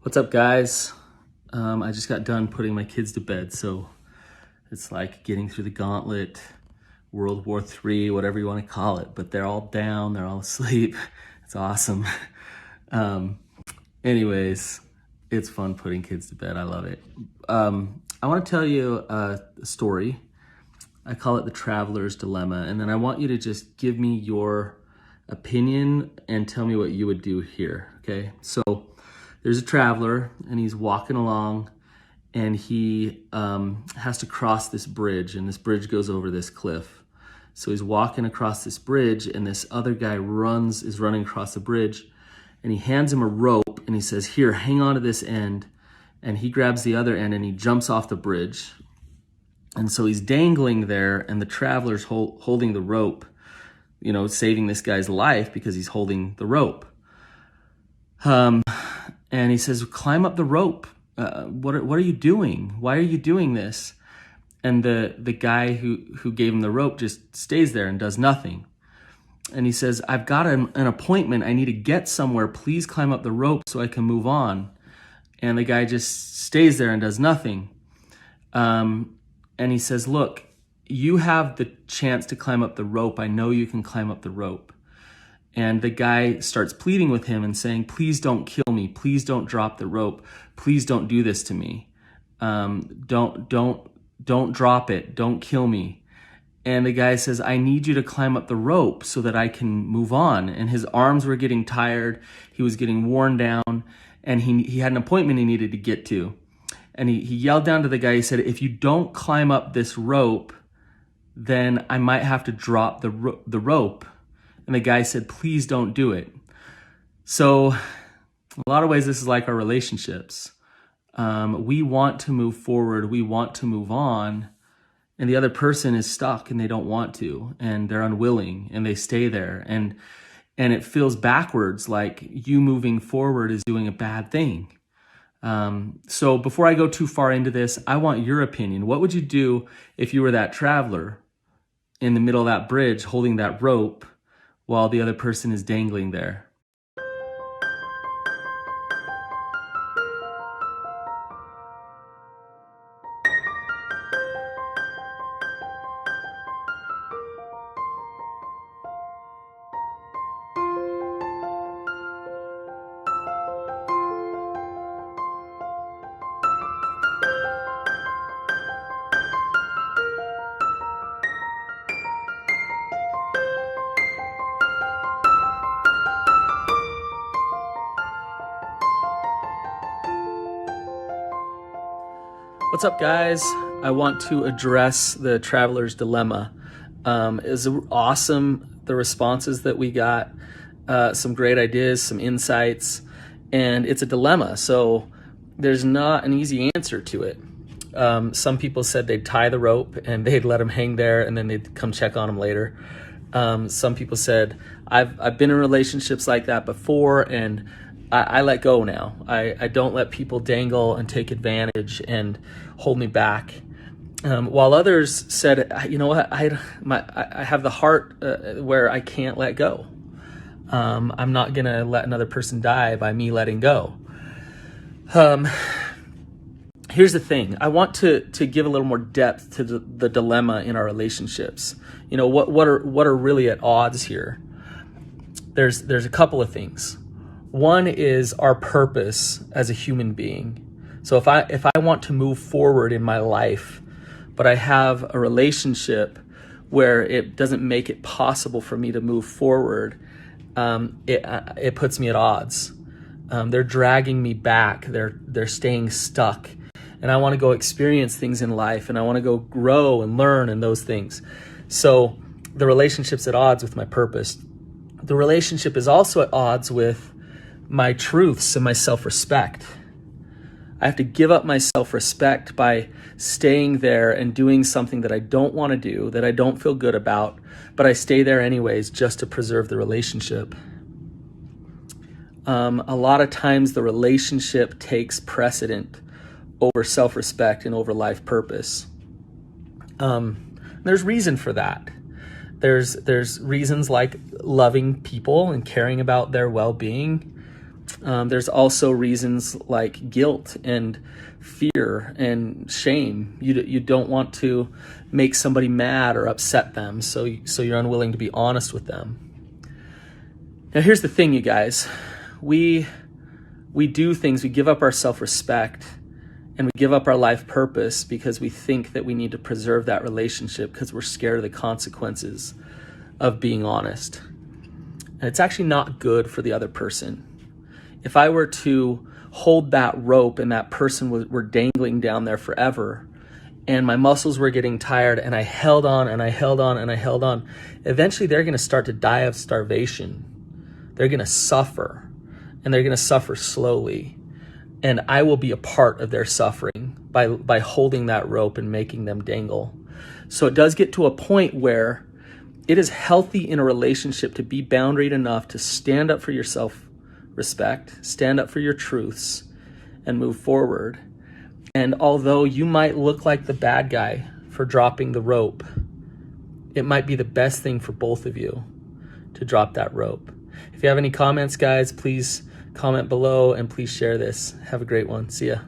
What's up, guys? I just got done putting my kids to bed, so it's like getting through the gauntlet, World War III, whatever you want to call it, but they're all down, they're all asleep. It's awesome. Anyways, it's fun putting kids to bed. I love it. I want to tell you a story. I call it the Traveler's Dilemma, and then I want you to just give me your opinion and tell me what you would do here, okay? So there's a traveler, and he's walking along, and he has to cross this bridge, and this bridge goes over this cliff. So he's walking across this bridge, and this other guy is running across the bridge, and he hands him a rope, and he says, "Here, hang on to this end." And he grabs the other end, and he jumps off the bridge. And so he's dangling there, and the traveler's holding the rope, saving this guy's life because he's holding the rope. And he says, "Climb up the rope. What are you doing? Why are you doing this?" And the guy who gave him the rope just stays there and does nothing. And he says, "I've got an appointment. I need to get somewhere. Please climb up the rope so I can move on." And the guy just stays there and does nothing. And he says, "Look, you have the chance to climb up the rope. I know you can climb up the rope." And the guy starts pleading with him and saying, "Please don't kill me. Please don't drop the rope. Please don't do this to me. Don't drop it. Don't kill me." And the guy says, "I need you to climb up the rope so that I can move on." And his arms were getting tired. He was getting worn down, and he had an appointment he needed to get to. And he yelled down to the guy. He said, "If you don't climb up this rope, then I might have to drop the rope." And the guy said, "Please don't do it." So a lot of ways, this is like our relationships. We want to move forward. We want to move on. And the other person is stuck and they don't want to, and they're unwilling, and they stay there. And it feels backwards, like you moving forward is doing a bad thing. So before I go too far into this, I want your opinion. What would you do if you were that traveler in the middle of that bridge holding that rope while the other person is dangling there? What's up, guys? I want to address the Traveler's Dilemma. It was awesome, the responses that we got, some great ideas, some insights, and it's a dilemma. So there's not an easy answer to it. Some people said they'd tie the rope and they'd let him hang there and then they'd come check on him later. Some people said, I've been in relationships like that before, and I let go now. I don't let people dangle and take advantage and hold me back. While others said, "You know what, I have the heart where I can't let go. I'm not going to let another person die by me letting go." Here's the thing. I want to give a little more depth to the dilemma in our relationships. What are really at odds here? There's a couple of things. One is our purpose as a human being. So if I want to move forward in my life, but I have a relationship where it doesn't make it possible for me to move forward, it puts me at odds. They're dragging me back. They're staying stuck. And I want to go experience things in life, and I want to go grow and learn and those things. So the relationship's at odds with my purpose. The relationship is also at odds with my truths and my self-respect. I have to give up my self-respect by staying there and doing something that I don't want to do, that I don't feel good about, but I stay there anyways just to preserve the relationship. A lot of times the relationship takes precedent over self-respect and over life purpose. There's reason for that. There's reasons like loving people and caring about their well-being. There's also reasons like guilt and fear and shame. You don't want to make somebody mad or upset them, so you're unwilling to be honest with them. Now here's the thing, you guys. We do things, we give up our self-respect and we give up our life purpose because we think that we need to preserve that relationship because we're scared of the consequences of being honest. And it's actually not good for the other person. If I were to hold that rope and that person were dangling down there forever, and my muscles were getting tired, and I held on and I held on and I held on, eventually they're going to start to die of starvation. They're going to suffer, and they're going to suffer slowly. And I will be a part of their suffering by holding that rope and making them dangle. So it does get to a point where it is healthy in a relationship to be boundaried enough to stand up for your self-respect, stand up for your truths, and move forward. And although you might look like the bad guy for dropping the rope, it might be the best thing for both of you to drop that rope. If you have any comments, guys, please comment below and please share this. Have a great one. See ya.